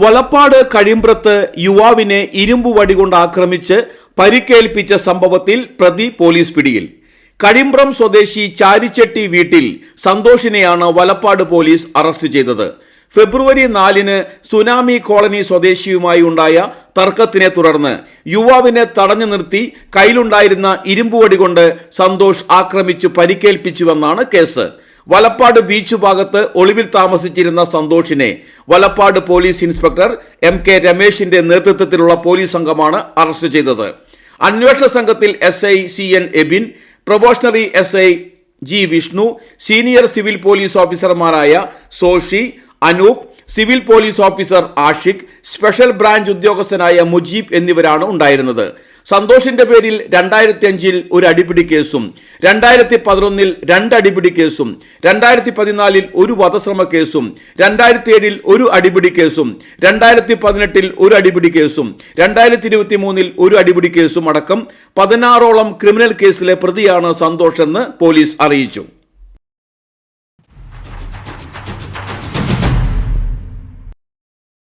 വലപ്പാട് കഴിമ്പ്രത്ത് യുവാവിനെ ഇരുമ്പ് വടികൊണ്ട് ആക്രമിച്ച് പരിക്കേൽപ്പിച്ച സംഭവത്തിൽ പ്രതി പോലീസ് പിടിയിൽ. കഴിമ്പ്രം സ്വദേശി ചാരിച്ചെട്ടി വീട്ടിൽ സന്തോഷിനെയാണ് വലപ്പാട് പോലീസ് അറസ്റ്റ് ചെയ്തത്. ഫെബ്രുവരി 4-ന് സുനാമി കോളനി സ്വദേശിയുമായി ഉണ്ടായ തർക്കത്തിനെ തുടർന്ന് യുവാവിനെ തടഞ്ഞു നിർത്തി കയ്യിലുണ്ടായിരുന്ന ഇരുമ്പ് വടി കൊണ്ട് സന്തോഷ് ആക്രമിച്ചു പരിക്കേൽപ്പിച്ചുവെന്നാണ് കേസ്. വലപ്പാട് ബീച്ച് ഭാഗത്ത് ഒളിവിൽ താമസിച്ചിരുന്ന സന്തോഷിനെ വലപ്പാട് പോലീസ് ഇൻസ്പെക്ടർ MK രമേശിന്റെ നേതൃത്വത്തിലുള്ള പോലീസ് സംഘമാണ് അറസ്റ്റ് ചെയ്തത്. അന്വേഷണ സംഘത്തിൽ SI CN Ebin, probationary SI G Vishnu, senior civil police ഓഫീസർമാരായ Soshi, Anoop, civil police officer Ashiq, special branch ഉദ്യോഗസ്ഥനായ മുജീബ് എന്നിവരാണ് ഉണ്ടായിരുന്നത്. സന്തോഷിന്റെ പേരിൽ 2005-ൽ ഒരു അടിപിടി കേസും 2011-ൽ 2 അടിപിടി കേസും 2014-ൽ ഒരു വധശ്രമ കേസും 2007-ൽ ഒരു അടിപിടി കേസും 2018-ൽ ഒരു അടിപിടി കേസും 2023-ൽ ഒരു അടിപിടി കേസും അടക്കം 16ഓളം ക്രിമിനൽ കേസിലെ പ്രതിയാണ് സന്തോഷ് എന്ന് പോലീസ് അറിയിച്ചു.